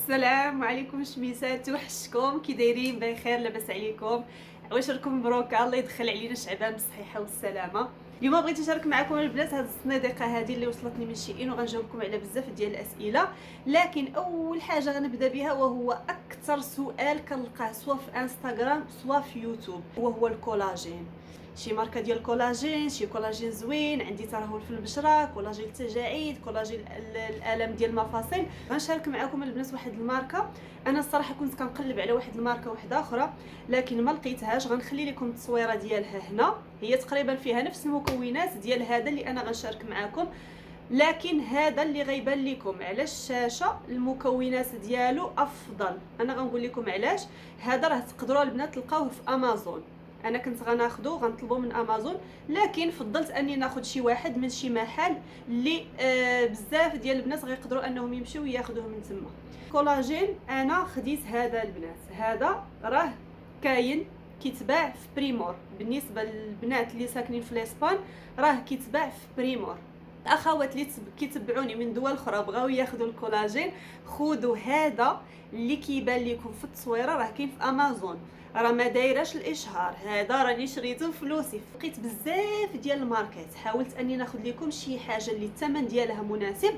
السلام عليكم شميسات، وحشكم كي دايرين؟ بخير لاباس عليكم؟ عواشركم مبروكه، الله يدخل علينا شعبان بالصحيحه والسلامه. اليوم بغيت نشارك معكم البنات هذه الصناديقه هذه اللي وصلتني من شيئين، وغنجاوبكم على بزاف ديال الاسئله. لكن اول حاجه غنبدا بها وهو اكثر سؤال كنلقاه سواء في انستغرام سواء في يوتيوب، وهو الكولاجين. شي ماركه ديال الكولاجين، شي كولاجين زوين عندي ترهل في البشره، كولاجين التجاعيد، كولاجين الالم ديال المفاصل. غنشارك معكم البنات واحد الماركه. انا الصراحه كنت كنقلب على واحد الماركه واحده اخرى لكن ما لقيتهاش. غنخلي لكم التصويره ديالها هنا، هي تقريبا فيها نفس المكونات ديال هذا اللي انا غنشارك معكم، لكن هذا اللي غيبان لكم على الشاشه المكونات ديالو افضل. انا غنقول لكم علاش. هذا راه تقدروا البنات تلقاوه في امازون. انا كنت غناخذو غنطلبو من امازون، لكن فضلت اني ناخذ شي واحد من شي محل اللي بزاف ديال البنات غيقدروا انهم يمشيو ياخذوه من تما. كولاجين انا خديت هذا البنات، هذا راه كاين كيتباع في بريمور. بالنسبه للبنات اللي ساكنين في الاسبان راه كيتباع في بريمور. الاخوات اللي كيتبعوني من دول اخرى بغاو ياخذوا الكولاجين، خذوا هذا اللي كيبان لكم في التصويره، راه كاين في امازون، راه ما دايرش الاشهار. هذا راني شريته فلوسي. لقيت بزاف ديال الماركات، حاولت اني ناخذ لكم شي حاجه اللي الثمن ديالها مناسب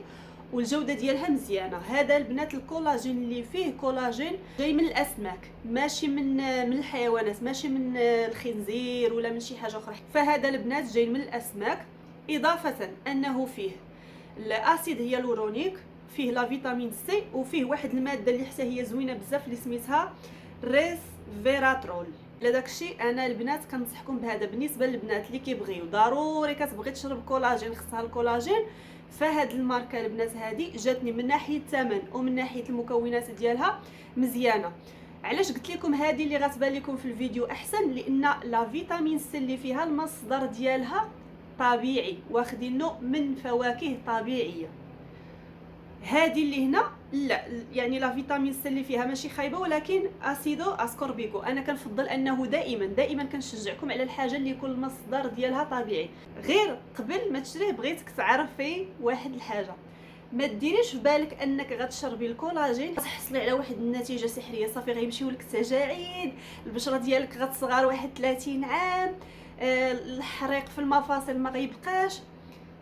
والجوده ديالها مزيانه. هذا البنات الكولاجين اللي فيه كولاجين جاي من الاسماك، ماشي من الحيوانات، ماشي من الخنزير ولا من شي حاجه اخرى. فهذا البنات جاي من الاسماك، اضافه انه فيه الاسيد هيالورونيك، فيه لا فيتامين سي، وفيه واحد الماده اللي حتى هي زوينه بزاف اللي سميتها ريس فيراترول. لداكشي انا البنات كنصحكم بهذا. بالنسبه للبنات اللي كيبغيو ضروري كتبغي تشرب كولاجين، خصها الكولاجين، فهاد الماركه البنات هذه جاتني من ناحيه الثمن ومن ناحيه المكونات ديالها مزيانه. علاش قلت لكم هذه اللي غتبان لكم في الفيديو احسن؟ لان لا فيتامين سي اللي فيها المصدر ديالها طبيعي، واخدينه من فواكه طبيعيه. هذه اللي هنا لا، يعني لا فيتامين سي اللي فيها ماشي خايبه، ولكن اسيدو اسكوربيكو. انا كنفضل انه دائما كنشجعكم على الحاجه اللي يكون المصدر ديالها طبيعي. غير قبل ما تشريه بغيتك تعرفي واحد الحاجه، ما ديريش في بالك انك غتشربي الكولاجين تحصلي على واحد النتيجه سحريه صافي غيمشيو لك التجاعيد، البشره ديالك غتصغر واحد 30 عام، الحريق في المفاصل ما غيبقاش.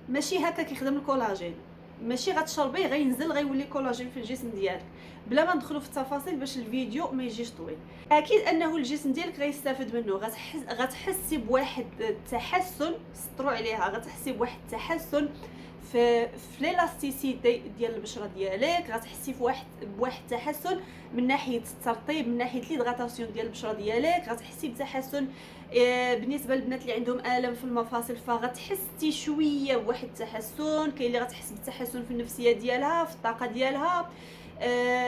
ماشي هكا كيخدم الكولاجين. ماشي غتشربيه غينزل غيولي كولاجين في الجسم ديالك. بلا ما ندخلوا في التفاصيل باش الفيديو ما يجيش طويل، اكيد انه الجسم ديالك غيستافد منه. غتحسي بواحد التحسن، سطروا عليها، غتحسي بواحد التحسن في ليلاستيسيتي ديال البشره ديالك. غتحسي بواحد التحسن من ناحيه الترطيب، من ناحيه ليدغاتاسيون ديال البشره ديالك. غتحسي بتحسن بالنسبه للبنات اللي عندهم الم في المفاصل، فغتحسي شويه بواحد التحسن. كاين اللي غتحس بالتحسن في النفسيه ديالها، في الطاقه ديالها،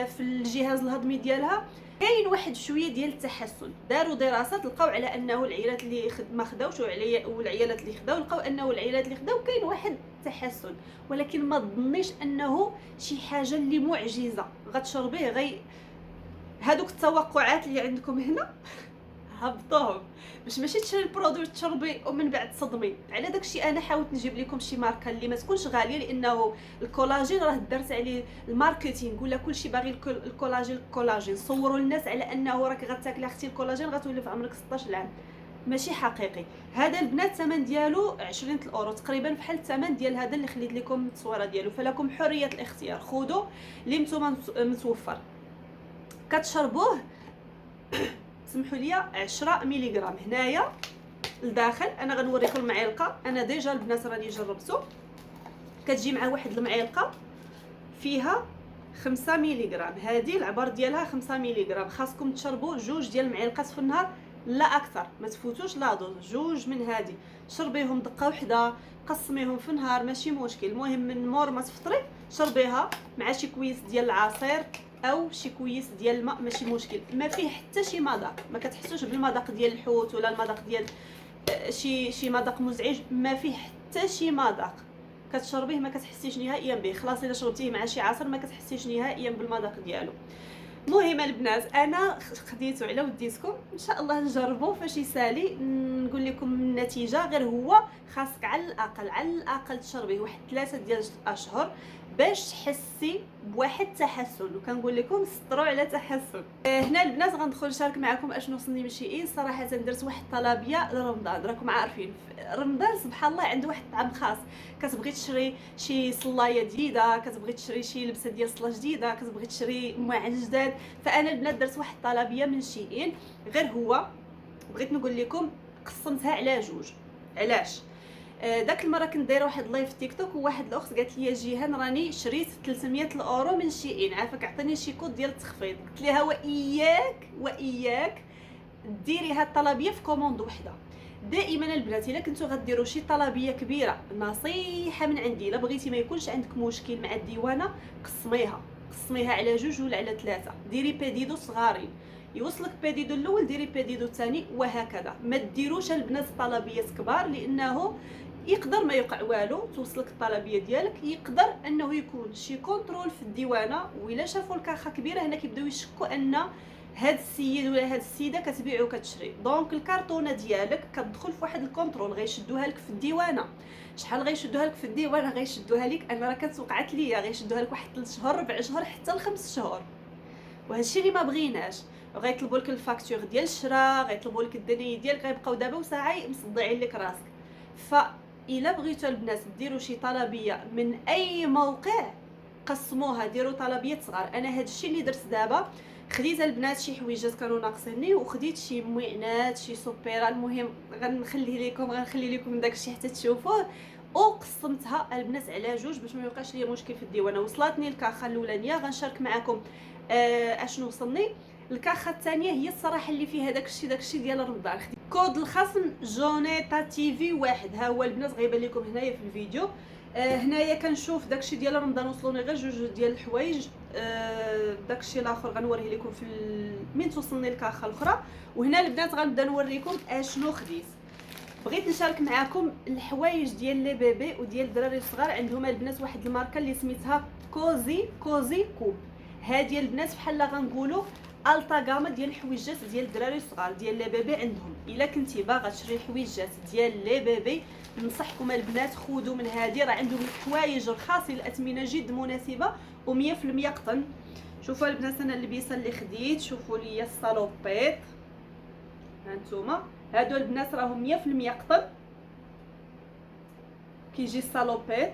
في الجهاز الهضمي ديالها. كاين واحد شويه ديال التحسن. داروا دراسات لقاو على انه العيالات اللي ما خداوش والعيالات اللي خداو لقاو انه العيالات اللي خداو كاين واحد التحسن، ولكن ما تظنيش انه شي حاجه اللي معجزه غتشربيه هادوك التوقعات اللي عندكم هنا هبطوهم، باش ماشي تشري البرودوي تشربي ومن بعد تصدمي. على داكشي انا حاولت نجيب لكم شي ماركه اللي ما تكونش غاليه، لانه الكولاجين راه درت عليه الماركتينغ ولا كلشي باغي الكولاجين. صوروا الناس على انه راك غتاكلي اختي الكولاجين غتولي في عمرك 16 عام. ماشي حقيقي. هذا البنات الثمن ديالو 20 اورو تقريبا، بحال الثمن ديال هذا اللي خليت لكم التصويره ديالو. فلكم حريه الاختيار، خذوا اللي نتوما متوفر. كتشربوه سمحوا لي 10 ملغ هنايا لداخل. انا غنوريكم المعلقه، انا ديجا البنات راني جربته. كتجي مع واحد المعلقه فيها 5 ملغ، هذه العبار ديالها 5 ملغ. خاصكم تشربوا 2 ديال المعلقات في النهار لا اكثر، ما تفوتوش لا دوز. 2 من هذه شربيهم دقه واحده، قسميهم في النهار ماشي مشكل. المهم من مور ما تفطري شربيها مع شي كويس ديال العصير او شي كويس ديال الماء، ماشي مشكل. ما فيه حتى شي مذاق، ما كتحسوش بالمذاق ديال الحوت ولا المذاق ديال شي مذاق مزعج. ما فيه حتى شي مذاق. كتشربيه ما كتحسيش نهائيا به. خلاص الا شربتيه مع شي عصير ما كتحسيش نهائيا بالمذاق ديالو. المهم البنات انا خديته على وديتكم، ان شاء الله نجربوه فاش يسالي نقول لكم النتيجه. غير هو خاصك على الاقل تشربيه واحد 3 ديال الاشهر باش تحسي بواحد التحسن. وكنقول لكم سطروا على تحسن. هنا البنات غندخل نشارك معكم اشنو وصلني من شي صراحه. درت واحد الطلبيه لرمضان. راكم عارفين رمضان سبحان الله عنده واحد الطعم خاص. كتبغي تشري شي صلايه جديده، كتبغي تشري شي لبسه ديال صلاه جديده، كتبغي تشري معن جداد. فانا البنات درت واحد الطلبيه من شي غير هو بغيت نقول لكم قسمتها على جوج. علاش؟ داك المره كنت دايره واحد لايف تيك توك، وواحد الاخت قالت لي جيهان راني شريت 300 الاورو من شي عافاك عطيني شي كود ديال التخفيض. قلت لها واياك ديري هاد الطلبيه في كوموند وحده. دائما البنات الا كنتو غديروا شي طلبيه كبيره، نصيحه من عندي الا بغيتي ما يكونش عندك مشكل مع الديوانه، قسميها على جوج ولا على ثلاثه. ديري بيديدو صغارين، يوصلك بيديدو الاول ديري بيديدو الثاني، وهكذا. ما ديروش البنات طلبيات كبار، لانه يقدر ما يوقع والو. توصلك الطلبيه ديالك، يقدر انه يكون شي كونترول في الديوانه، وإلا شافوا الكارخه كبيره هنا كيبداو يشكوا ان هاد السيد ولا هاد السيده كتبيع وكتشري. دونك الكارطونه ديالك كتدخل في واحد الكونترول، غيشدوها لك في الديوانه. شحال غيشدوها لك في الديوانه؟ غيشدوها لك، انا راه كتوقعت ليا، غيشدوها لك واحد 3 شهور 4 شهور حتى ل 5 شهور. وهذا الشيء اللي ما بغيناش. غيطلبوا لك الفاكتور ديال الشراء، غيطلبوا لك الدنيا ديالك، غيبقاو دابا وساعي مصدعين لك راسك. فإلا بغيتوا البنات ديروا شي طلبيه من اي موقع، قسموها، ديروا طلبيات صغار. انا هذا الشيء اللي درت دابا، خديت البنات شي حويجات كانوا ناقصيني، وخديت شي معينات، شي سوبيرا. المهم غنخلي لكم داكشي حتى تشوفوه. وقسمتها البنات على جوج باش ما يوقعش لي مشكل في الديوانه. وصلتني الكارخه الاولانيه، غنشارك معكم اشنو وصلني. الكارخه الثانيه هي الصراحه اللي فيها داكشي ديال رمضان. خديت كود الخصم جونيتا تي في 1. ها هو البنات غيبان لكم هنايا في الفيديو. هنايا كنشوف داكشي ديال رمضان وصلوني غير جوج ديال الحوايج. داكشي الاخر غنوريه لكم في من توصلني الكارخه الاخرى. وهنا البنات غنبدا نوريكم اشنو خديت. بغيت نشارك معكم الحوايج ديال لي بيبي وديال الدراري الصغار. عندهم البنات واحد الماركه اللي سميتها كوزي كوب. هادي البنات بحال غنقولوا التا غاما ديال الحويجات ديال الدراري الصغار ديال لي بيبي عندهم. الا كنتي باغا تشري حويجات ديال لي بيبي، ننصحكم البنات خذوا من هذه. راه عندهم الحوايج رخاصه، الاثمنه جد مناسبه و100% قطن. شوفوا البنات انا اللبسه اللي خديت، شوفوا لي الصالوبيط هانتوما. هادو البنات راهم 100% قطن. كيجي الصالوبيط،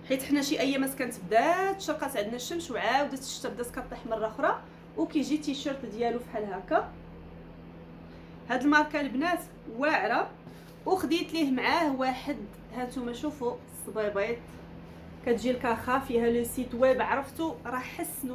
حيت حنا شي ايامات كانت بدات شرقات عندنا الشمس وعاودت الشتا بدات كطيح مره اخرى. وكيجي تيشيرت ديالو بحال هكا. هاد الماركه البنات واعره. وخديت ليه معاه واحد، هانتوما شوفوا الصبيبيط. كتجي الكارخه فيها لو سيت ويب، عرفتوا راه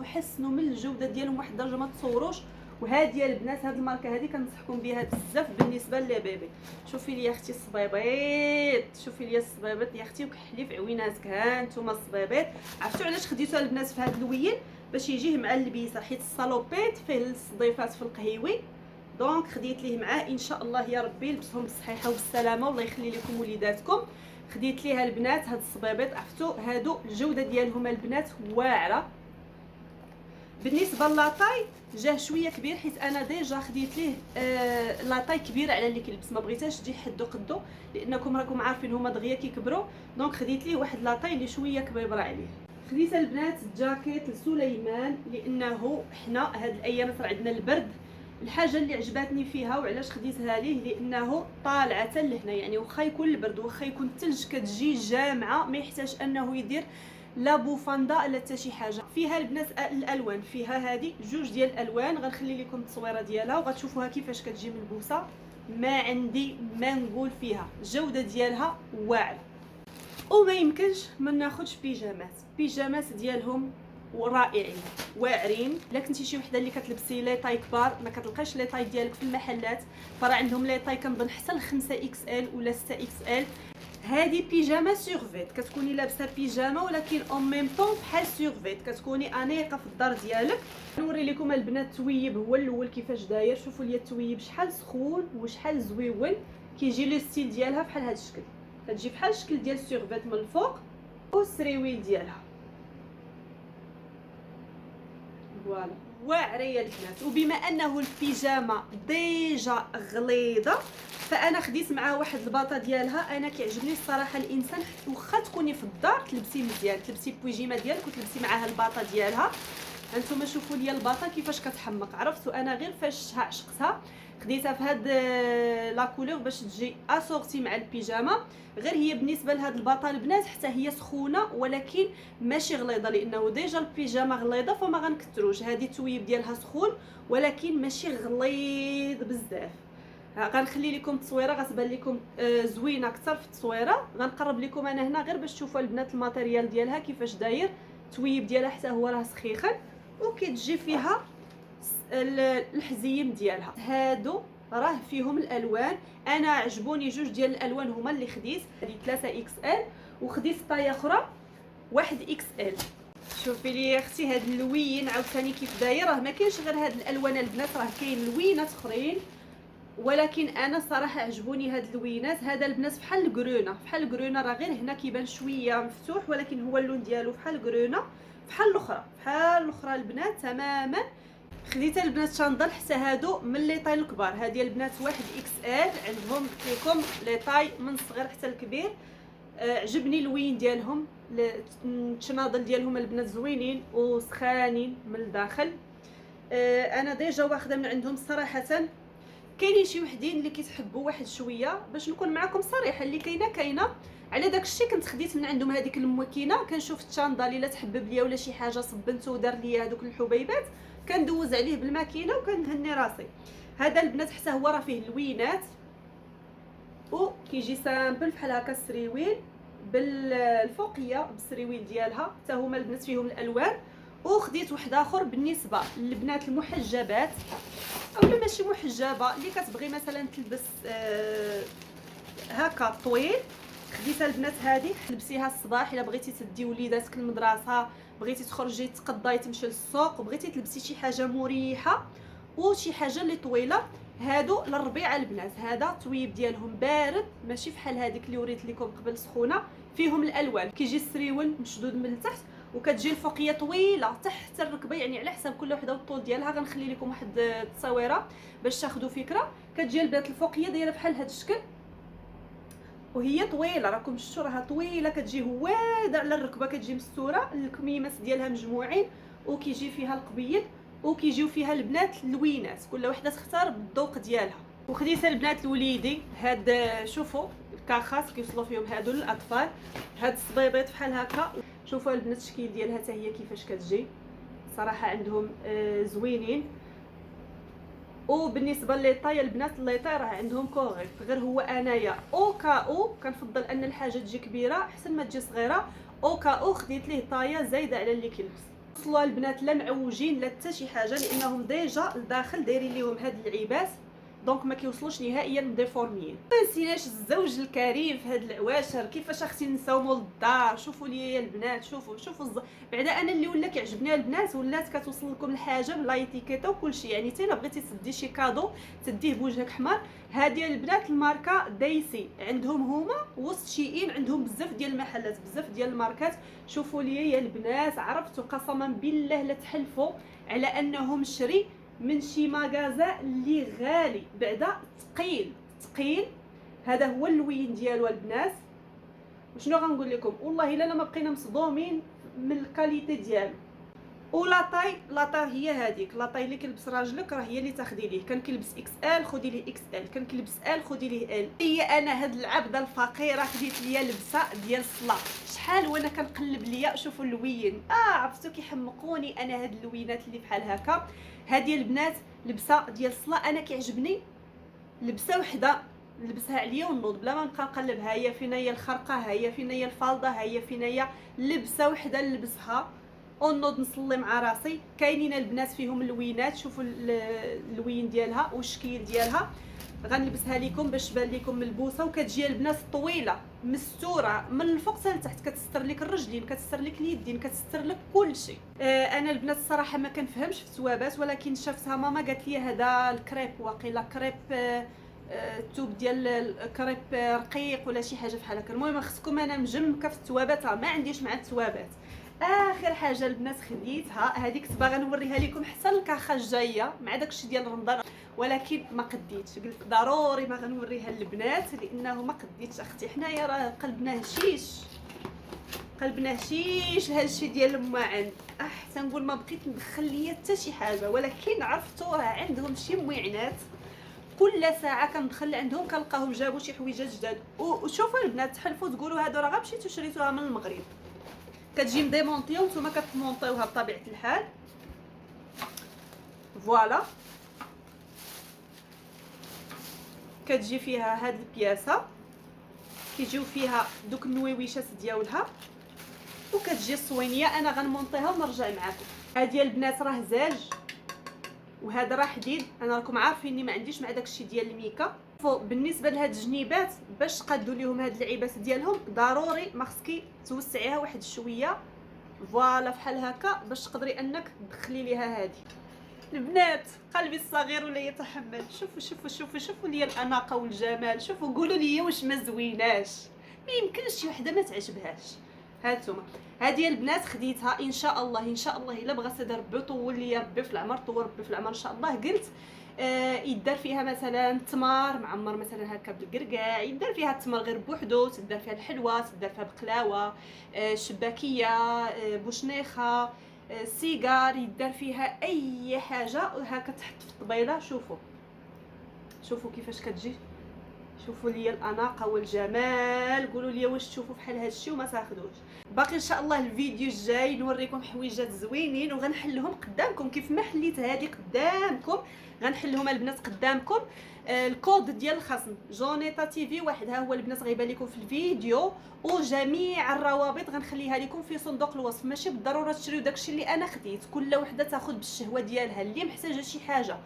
حسنوا من الجوده ديالهم واحد الدرجه ما تصوروش. وهذه البنات هاد الماركه هذه كنصحكم بها بزاف بالنسبه لي بيبي. شوفي لي يا اختي الصبيبيط، شوفي لي الصبيبيط يا اختي، وكحلي في عويناتك. ها انتم الصبيبيط. عرفتوا علاش خديتوها البنات في هاد اللوين؟ باش يجيه مع اللبيسه، حيت الصالوبيط فيه الصديفات في القهيوي. دونك خديت ليه معاه ان شاء الله يا ربي يلبسهم بالصحيحه والسلامه، والله يخلي لكم وليداتكم. خديت ليها البنات هاد الصبيبيط. عرفتوا هادو الجوده ديالهم البنات واعره. بالنسبه لاطاي جاه شويه كبير، حيت انا ديجا خديت ليه لاطاي كبيره على اللي كيلبس، ما بغيتهاش تجي حدو قدو، لانكم راكم عارفين هما دغيا كيكبروا. دونك خديت ليه واحد لاطاي اللي شويه كبيره عليه. خديت البنات الجاكيت لسليمان، لانه حنا هاد الايام صار عندنا البرد. الحاجه اللي عجبتني فيها وعلاش خديتها ليه، لانه طالعه لهنا، يعني واخا يكون البرد واخا يكون الثلج كتجي جامعه، ما يحتاج انه يدير لا بوفاندا لا حتى شي حاجه. فيها البنات الالوان، فيها هذه جوج ديال الالوان. غنخلي لكم التصويره ديالها وغتشوفوها كيفاش كتجي ملبوسه. ما عندي ما نقول فيها، الجوده ديالها واعره. وما يمكنش ما ناخذش بيجامات ديالهم ورائعين واعرين. الا كنتي شي وحده اللي كتلبسي لي طاي كبار ما كتلقاش لي طاي ديالك في المحلات، فراه عندهم لي طاي كنظن حتى ل 5 اكس ال ولا 6 اكس ال. هذه بيجاما سورفيت، كتكوني لابسه بيجاما ولكن اون ميم طون بحال سورفيت، كتكوني انيقه في الدار ديالك. نوري لكم البنات التويب هو الاول كيفاش داير. شوفوا لي التويب شحال سخون وشحال زويون. كيجي لو ستيل ديالها بحال هذا الشكل، كتجي بحال الشكل ديال السورفيت من الفوق والسريويل ديالها. فوالا واعره يا البنات. وبما انه البيجامه ديجا غليظه فانا خديت معها واحد الباطه ديالها. انا كيعجبني الصراحه الانسان واخا تكوني في الدار تلبسي مزيان، تلبسي بيجيمه ديالك وتلبسي معاها الباطه ديالها. هانتوما شوفوا لي الباطه كيفاش كتحمق. عرفتوا انا غير فاش عشقتها خديتها في هاد لا كولور باش تجي اسورتي مع البيجامه. غير هي بالنسبه لهاد الباطه البنات حتى هي سخونه ولكن ماشي غليظه، لانه ديجا البيجامه غليظه فما غنكثروش. هذه التويب ديالها سخون ولكن ماشي غليظ بزاف. غنخلي لكم التصويره غتبان لكم زوينه اكثر في التصويره. غنقرب لكم انا هنا غير باش تشوفوا البنات الماتيريال ديالها كيفاش داير. التويب ديالها حتى هو راه سخيخن وكتجي فيها الحزيم ديالها. هادو راه فيهم الالوان. انا عجبوني جوج ديال الالوان هما اللي خديت. هذه 3 اكس ال وخديت طايه اخرى 1 اكس ال. شوفي لي يا اختي هاد اللوين عاوتاني كيف داير. راه ما كاينش غير هاد الالوان البنات، راه كاين لوينات اخرين ولكن انا صراحه عجبوني هاد اللوينات. هذا البنات بحال الكرونه، بحال الكرونه راه غير هنا كيبان شويه مفتوح ولكن هو اللون ديالو بحال الكرونه بحال الاخرى، بحال الاخرى البنات تماما. خديت البنات شاندل حتى هادو من لي طاي الكبار. هادي البنات 1 اكس ال عندهم فيكم لي طاي من الصغير حتى الكبير. عجبني اللوين ديالهم، التشناضل ديالهم البنات زوينين وسخانين من الداخل. انا ديجا واخده من عندهم صراحه. كاينين شي وحدين اللي كيتحبوا واحد شويه باش نكون معكم صريحه، اللي كاينه على داك الشيء كنت خديت من عندهم هذيك الماكينه. كنشوف التشاندال الا تحبب ليا ولا شي حاجه صبنته ودار ليا هذوك الحبيبات كندوز عليه بالماكينه وكنهني راسي. هذا البنات حتى هو راه فيه اللوينات وكيجي سامبل بحال هكا السريويل بالفوقيه بالسريويل ديالها حتى هما البنات فيهم الالوان. وخديت واحد اخر بالنسبه للبنات المحجبات اولا ماشي محجبه اللي كتبغي مثلا تلبس هكا طويل. خديتها البنات هذه تلبسيها الصباح الا بغيتي تدي وليداتك المدرسه، بغيتي تخرجي تقضاي تمشي للسوق، بغيتي تلبسي شي حاجه مريحه وشي حاجه اللي طويله. هادو للربيع البنات. هذا التويب ديالهم بارد ماشي بحال هذيك اللي وريت لكم قبل سخونه. فيهم الالوان كيجي السريول مشدود من التحت وكتجي الفوقيه طويله تحت الركبه، يعني على حساب كل وحده والطول ديالها. غنخلي لكم واحد التصويره باش تاخذوا فكره. كتجي البنات الفوقيه دايره بحال هذا الشكل وهي طويله، راكم شفتوا راها طويله كتجي هواده على الركبه، كتجي مستوره، الكميمات ديالها مجموعين وكيجي فيها القبيل وكيجيو فيها البنات اللوينات. كل وحده تختار بالذوق ديالها. وخديت البنات لوليدي هاد شوفوا الكاخاس كيوصلوا فيهم هادو للاطفال. هاد الصبيبيط بحال هكا شوفوا البنات الشكل ديالها حتى هي كيفاش كتجي صراحه عندهم زوينين. وبالنسبه لي طاي البنات لي طاي راه عندهم كوريك. غير هو انايا او كاو كنفضل ان الحاجه تجي كبيره احسن ما تجي صغيره. او كاو خديت ليه طايه زايده على اللي كيلبس. وصلوا البنات لا معوجين لا حتى شي حاجه لانهم ديجا لداخل دايرين ليهم هاد العباس دونك ما كيوصلوش نهائيا ديفورميين. ما نسيناش الزوج الكريم في هاد العواشر. كيفاش اختي نساو مول الدار. شوفوا لي يا البنات شوفوا بعدا انا اللي ولا كيعجبني البنات ولات كتوصل لكم الحاجه بلا ايتيكيتا وكلشي. يعني حتى الا بغيتي تدي شي كادو تديه بوجهك حمار. هذه البنات الماركه دايسي عندهم هما وسط شيئين عندهم بزاف ديال المحلات بزاف ديال الماركات. شوفوا لي يا البنات عرفتوا قسما بالله لا تحلفوا على انهم شري من شي ماغازا اللي غالي بعدا ثقيل. هذا هو اللوين ديالو البنات. وشنو غنقول لكم والله الا ما بقينا مصدومين من الكاليتي ديالو. ولاطاي هي هذيك لاطاي اللي كيلبس راجلك راه هي اللي تاخدي ليه. كان كيلبس اكس ال خدي ليه اكس ال، كان كيلبس ال خدي ليه ال. هي انا هاد العبده الفقيره خديت ليا لبسه ديال الصلاه. شحال وانا كنقلب ليا شوفوا اللوين عرفتوا كيحمقوني انا هاد اللوينات اللي بحال هكا. هذه البنات لبسه ديال الصلاه انا كيعجبني لبسه وحده نلبسها عليا ونوض بلا ما نبقى نقلب. ها هي فينا هي الخرقه، ها هي فينا هي الفالده، ها هي فينا هي لبسه وحده نلبسها ونوض نصلي مع راسي. كاينين البنات فيهم اللوينات. شوفوا اللوين ديالها والشكل ديالها. غنلبسها لكم باش تبان لكم ملبوسه. وكتجي البنات طويله مستوره من الفوق حتى لتحت، كتستر لك الرجلين كتستر لك اليدين كتستر لك كل شيء. انا البنات الصراحه ما كنفهمش في الثوابات ولكن شفتها ماما قالت لي هذا الكريب واقيلا كريب التوب ديال الكريب رقيق ولا شي حاجه بحال هكا. المهم خصكم انا مجمكه في الثوابات ما عنديش مع الثوابات. اخر حاجه البنات خديتها هذيك باغا نوريها لكم حتى الكاخه الجايه مع داكشي ديال رمضان، ولكن ما قديتش، قلت ضروري ما غنوريها للبنات لانه ما قديتش. اختي حنايا راه قلبنا هشيش، قلبنا هشيش لهذا الشيء ديال الماعن. حتى نقول ما بقيت ندخل ليا حتى شي حاجه، ولكن عرفتوا راه عندهم شي مويعنات كل ساعه كندخل عندهم كنلقاهم جابوا شي حويجات جداد. وشوفوا البنات تحلفوا تقولوا هادو راه غير مشيتو شريتوها من المغرب، كتجي مديمونطيه وانتم كتمونطيوها بطبيعه الحال. فوالا كتجي فيها هاد البياسه، كيجيو فيها دوك النويويشات ديالها، وكتجي الصوينيه. انا غنمونطيها ونرجع معكم. هادي البنات راه زاج وهذا راه حديد. انا راكم عارفيني ما عنديش مع داكشي ديال الميكا. بالنسبه لهاد الجنيبات باش تقادوا ليهم هاد اللعيبات ديالهم ضروري ما خصكي توسعيها واحد شويه، فوالا فحال هكا باش تقدري انك تدخلي ليها هادي. البنات قلبي الصغير ولا يتحمل. شوفوا شوفوا شوفوا شوفوا لي الاناقه والجمال. شوفوا قولوا لي واش ما زويناش؟ ما يمكنش شي وحده ما تعجبهاش. هانتوما هذه البنات خديتها ان شاء الله ان شاء الله الا بغات هذا ربي طول لي ربي في العمر، طول ربي في العمر ان شاء الله. قلت يدار فيها مثلا تمر معمر مثلا هكا بالقرقاع، يدار فيها التمر غير بوحدو، تدار فيها الحلوه، تدار فيها بقلاوه، شباكيه، بوشنيخه، سيجار، يدار فيها اي حاجه هكا تحط في الطبيله. شوفوا شوفوا كيفاش كتجي، شوفوا لي الاناقه والجمال. قولوا لي واش تشوفوا بحال هذا الشيء وما تاخذوش. باقي ان شاء الله الفيديو الجاي نوريكم حويجات زوينين وغنحلهم قدامكم كيف ما حليت هذه قدامكم، غنحلهم البنات قدامكم. الكود ديال الخصم جونيتا تي في واحد ها هو البنات غيبان لكم في الفيديو، وجميع الروابط غنخليها لكم في صندوق الوصف. ماشي بالضروره تشريو داكشي اللي انا خديت، كل وحده تاخذ بالشهوه ديالها. اللي محتاجه شي حاجه،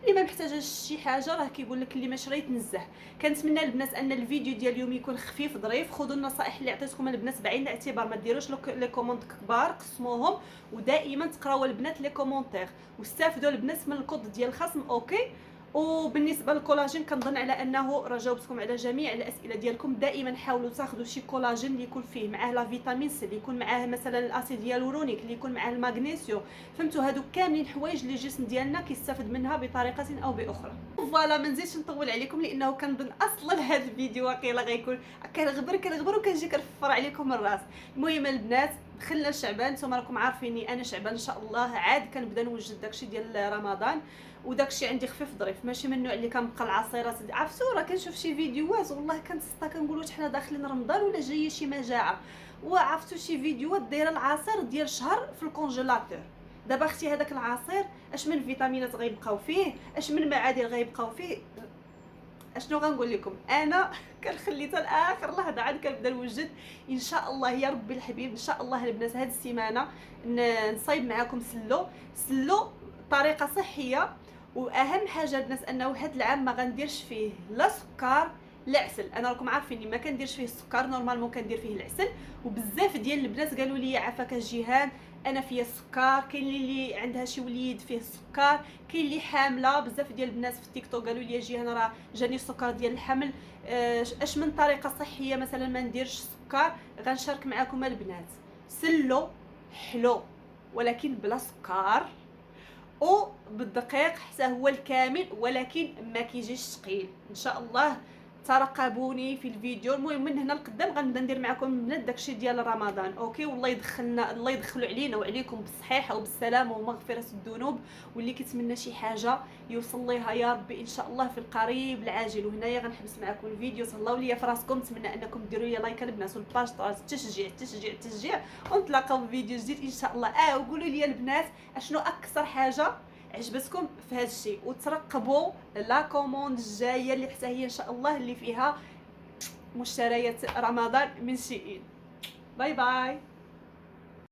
اللي ما محتاجاش شي حاجه راه كيقول لك اللي ما شريت نزه. كنتمنى البنات ان الفيديو ديال اليوم يكون خفيف ظريف. خذوا النصائح اللي عطيتكم البنات بعين الاعتبار، ما ديروش لي كومونت كبار، قسموهم، ودائما تقراو البنات لي كومونتير واستافدوا البنات من الكود ديال الخصم. اوكي. وبالنسبه للكولاجين كنظن على انه راه جاوبتكم على جميع الاسئله ديالكم. دائما حاولوا تاخذوا شي كولاجين اللي يكون فيه معاه لا فيتامين سي، اللي يكون معاه مثلا الاسيد هيالورونيك، اللي يكون معاه المغنيسيوم. فهمتوا هادو كاملين حوايج اللي الجسم ديالنا كيستافد منها بطريقه او باخرى. فوالا ما نزيدش نطول عليكم لانه كنظن اصلا هذا الفيديو واقيلا غيكون كنغبر وكنجي كنفر عليكم الراس. المهم البنات دخلنا شعبان، نتوما راكم عارفيني انا شعبان ان شاء الله عاد كنبدا نوجد داكشي ديال رمضان، وداكشي عندي خفيف ظريف، ماشي من النوع اللي كنبقى العصيرات. عرفتوا راه كنشوف شي فيديوهات والله كنتسطا كنقول واش حنا داخلين رمضان ولا جايه شي مجاعه. وعرفتوا شي فيديوهات دايره العصير ديال شهر في الكونجيلاتور. دابا اختي هذاك العصير اش من فيتامينات غيبقاو فيه، اش من معادن غيبقاو فيه، اشنو غنقول لكم. انا كنخليتها لاخر لحظه عاد كنبدا نوجد ان شاء الله يا ربي الحبيب. ان شاء الله البنات هذه السيمانه نصايب معكم سلو طريقه صحيه. واهم حاجه البنات انه هذا العام ما غنديرش فيه لا سكر لا عسل. انا راكم عارفيني ما كنديرش فيه السكر، نورمالمون كندير فيه العسل. وبزاف ديال البنات قالوا لي عافاك جيهان انا فيا السكر، كاين اللي عندها شي وليد فيه السكر، كاين اللي حامله. بزاف ديال الناس في التيك توك قالوا لي جيهان راه جاني السكر ديال الحمل، اش من طريقه صحيه مثلا ما نديرش السكر. غنشارك معكم البنات سلو حلو ولكن بلا سكر، وبالدقيق حتى هو الكامل، ولكن ما كيجيش ثقيل. ان شاء الله ترقبوني في الفيديو. المهم من هنا لقدام غنبدا ندير معكم بنات داكشي ديال رمضان. اوكي. والله يدخلنا الله يدخلوا علينا وعليكم بالصحيحه وبالسلامه ومغفره الذنوب. واللي كيتمنى شي حاجه يوصل ليها يا ربي ان شاء الله في القريب العاجل. وهنايا غنحبس معكم الفيديو. تهلاو ليا في راسكم، نتمنى انكم ديروا لي لايك البنات والباج التشجيع ونتلاقاو في فيديو جديد ان شاء الله. وقولوا لي البنات اشنو اكثر حاجه عجبتكم في هذا الشيء، وترقبوا لا كوموند الجايه اللي حتى هي ان شاء الله اللي فيها مشتريات رمضان من شيئين. باي باي.